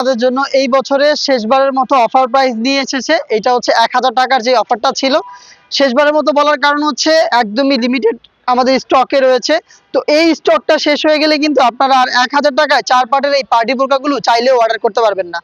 আপনাদের জন্য এই বছরের শেষবারের মতো অফার প্রাইস নিয়ে এসেছে। এটা হচ্ছে 1000 টাকার যে অফারটা ছিল, শেষবারের মতো বলার কারণ হচ্ছে একদমই লিমিটেড আমাদের স্টকে রয়েছে। তো এই স্টকটা শেষ হয়ে গেলে কিন্তু আপনারা আর 1000 টাকায় 4 পার্টের এই পার্টি বোরকাগুলো চাইলেও অর্ডার করতে পারবেন না।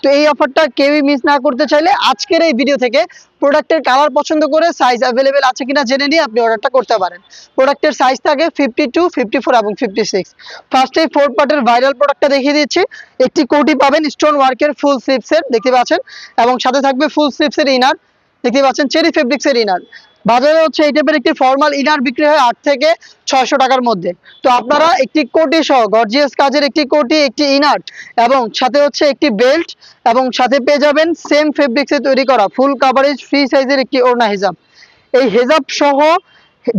তো এই অফারটা কেউই মিস না করতে চাইলে আজকের এই ভিডিও থেকে প্রোডাক্টের কালার পছন্দ করে সাইজ অ্যাভেলেবেল আছে কিনা জেনে নিয়ে আপনি অর্ডারটা করতে পারেন। প্রোডাক্টের সাইজ থাকে 52, 54 এবং 56। ফার্স্টে 4 পার্টের ভাইরাল প্রোডাক্টটা দেখিয়ে দিচ্ছি। একটি কোটি পাবেন স্টোন ওয়ার্কের ফুল স্লিভসের, দেখতে পাচ্ছেন, এবং সাথে থাকবে ফুল স্লিভসের ইনার, দেখতে পাচ্ছেন চেরি ফেব্রিক্সের ইনার। বাজারে হচ্ছে এই টাইপের একটি ফর্মাল ইনার বিক্রি হয় 8 থেকে 600 টাকার মধ্যে। তো আপনারা একটি কোটি সহ গর্জিয়াস কাজের একটি কোটি, একটি ইনার এবং সাথে হচ্ছে একটি বেল্ট এবং সাথে পেয়ে যাবেন সেম ফেব্রিক্সে তৈরি করা ফুল কাভারেজ ফ্রি সাইজের একটি ওড়না হিজাব। এই হেজাব সহ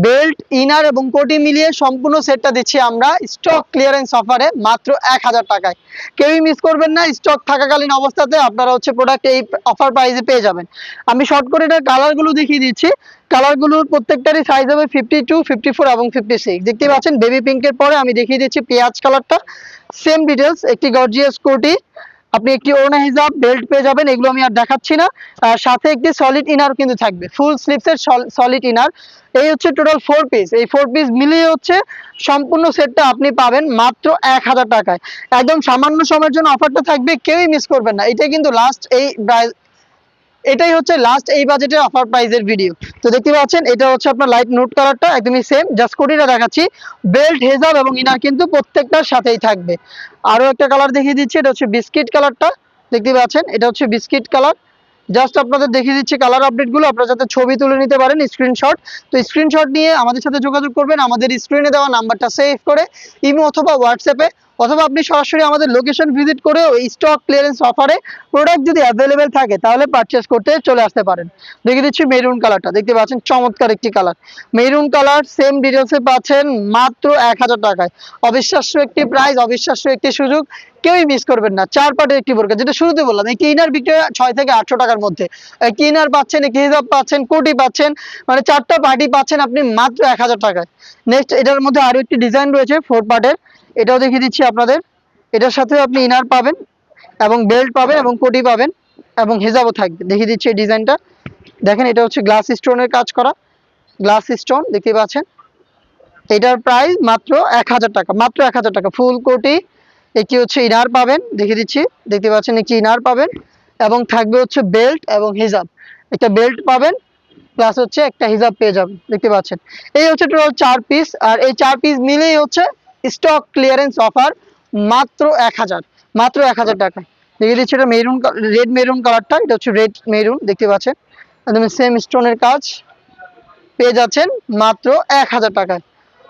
বেল্ট, ইনার এবং কোটি মিলিয়ে সম্পূর্ণ সেটটা দিচ্ছি আমরা স্টক ক্লিয়ারেন্স অফারে মাত্র 1000 টাকায়। কেউই মিস করবেন না, স্টক থাকাকালীন অবস্থাতে আপনারা হচ্ছে প্রোডাক্ট এই অফার প্রাইসে পেয়ে যাবেন। আমি শর্ট করে এটার কালারগুলো দেখিয়ে দিচ্ছি। কালারগুলোর প্রত্যেকটারই সাইজ হবে 52, 54 এবং 56। দেখতে পাচ্ছেন বেবি পিঙ্কের পরে আমি দেখিয়ে দিচ্ছি পেঁয়াজ কালারটা। সেম ডিটেলস, একটি গর্জিয়াস কোটি, আপনি একটি ওড়না হিজাব, বেল্ট পেয়ে যাবেন, এগুলো আমি আর দেখাচ্ছি না। আর সাথে একটি সলিড ইনার কিন্তু থাকবে, ফুল স্লিভসের সলিড ইনার। এই হচ্ছে টোটাল 4 পিস। এই 4 পিস মিলিয়ে হচ্ছে সম্পূর্ণ সেটটা আপনি পাবেন মাত্র 1000 টাকায়। একদম সামান্য সময়ের জন্য অফারটা থাকবে, কেউই মিস করবেন না। এটাই কিন্তু লাস্ট, এটাই হচ্ছে লাস্ট এই বাজেটের অফার প্রাইসের ভিডিও। তো দেখতে পাচ্ছেন এটা হচ্ছে আপনার লাইট নোট কালারটা, একদমই সেম, জাস্ট কোটিটা দেখাচ্ছি। বেল্ট, হেজাব এবং ইনার কিন্তু প্রত্যেকটার সাথেই থাকবে। আরো একটা কালার দেখিয়ে দিচ্ছি, এটা হচ্ছে বিস্কিট কালারটা, দেখতে পাচ্ছেন এটা হচ্ছে বিস্কিট কালার। জাস্ট আপনাদের দেখিয়ে দিচ্ছি কালার আপডেটগুলো, আপনারা যাতে ছবি তুলে নিতে পারেন স্ক্রিনশট। তো স্ক্রিনশট নিয়ে আমাদের সাথে যোগাযোগ করবেন আমাদের স্ক্রিনে দেওয়া নাম্বারটা সেভ করে, ইমো অথবা হোয়াটসঅ্যাপে, অথবা আপনি সরাসরি আমাদের লোকেশন ভিজিট করে ওই স্টক ক্লিয়ারেন্স অফারে প্রোডাক্ট যদি অ্যাভেলেবেল থাকে তাহলে পারচেস করতে চলে আসতে পারেন। দেখিয়ে দিচ্ছি মেরুন কালারটা, দেখতে পাচ্ছেন চমৎকার একটি কালার, মেরুন কালার। সেম ডিটেলসে পাচ্ছেন মাত্র 1000 টাকায়। অবিশ্বাস্য একটি প্রাইস, অবিশ্বাস্য একটি সুযোগ, কেউই মিস করবেন না। 4 পার্টের একটি বোরকা, যেটা শুরুতে বললাম, একটি ইনার বিক্রি হয় 6 থেকে 800 টাকার মধ্যে। একটি ইনার পাচ্ছেন, একটি হিজাব পাচ্ছেন, কোটি পাচ্ছেন, মানে 4টা পার্টি পাচ্ছেন আপনি মাত্র 1000 টাকায়। নেক্সট এটার মধ্যে আরো একটি ডিজাইন রয়েছে 4 পার্টের, এটাও দেখিয়ে দিচ্ছি আপনাদের। এটার সাথে আপনি ইনার পাবেন এবং বেল্ট পাবেন এবং কোটি পাবেন এবং হিজাবও থাকবে। দেখিয়ে দিচ্ছি এই ডিজাইনটা, দেখেন এটা হচ্ছে গ্লাস স্টোনের কাজ করা, গ্লাস স্টোন, দেখতে পাচ্ছেন। এটার প্রাইস মাত্র 1000 টাকা, মাত্র 1000 টাকা। ফুল কোটি, একটি হচ্ছে ইনার পাবেন, দেখিয়ে দিচ্ছি, দেখতে পাচ্ছেন একটি ইনার পাবেন এবং থাকবে হচ্ছে বেল্ট এবং হিজাব। একটা বেল্ট পাবেন প্লাস হচ্ছে একটা হিজাব পেয়ে যাবেন, দেখতে পাচ্ছেন। এই হচ্ছে টোটাল 4 পিস, আর এই 4 পিস মিলেই হচ্ছে স্টক ক্লিয়ারেন্স অফার মাত্র 1000, মাত্র 1000 টাকা। দেখিয়ে দিচ্ছি এটা মেরুন, রেড মেরুন কালারটা, এটা হচ্ছে রেড মেরুন, দেখতে পাচ্ছেন একদম সেম স্টোনের কাজ পেয়ে যাচ্ছেন মাত্র 1000 টাকায়।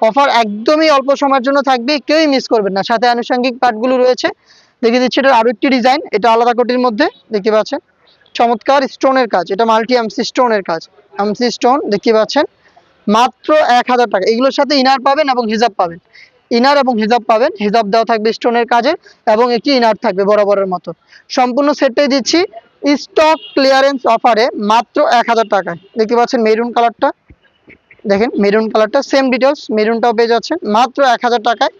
অফার একদমই অল্প সময়ের জন্য থাকবে, কেউই মিস করবেন না। সাথে আনুষঙ্গিক পার্টগুলো রয়েছে, দেখিয়ে দিচ্ছি এটা আরো একটি ডিজাইন, এটা আলাদা কোটির মধ্যে, দেখতে পাচ্ছেন চমৎকার স্টোনের কাজ, এটা মাল্টি এমসি স্টোনের কাজ, এমসি স্টোন, দেখতে পাচ্ছেন মাত্র 1000 টাকা। এগুলোর সাথে ইনার পাবেন এবং হিজাব পাবেন, ইনার এবং হিজাব পাবেন, হিজাব দেওয়া থাকবে স্টোনের কাজে এবং একটি ইনার থাকবে বরাবরের মতো। সম্পূর্ণ সেটটাই দিচ্ছি স্টক ক্লিয়ারেন্স অফারে মাত্র 1000 টাকায়। দেখতে পাচ্ছেন মেরুন কালারটা, দেখেন মেরুন কালারটা, সেম ডিটেলস, মেরুনটাও পেয়ে যাচ্ছেন মাত্র 1000 টাকায়।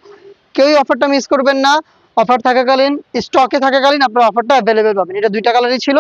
কেউই অফারটা মিস করবেন না। অফার থাকাকালীন, স্টকে থাকাকালীন আপনার অফারটা অ্যাভেলেবেল পাবেন। এটা 2টা কালারই ছিল।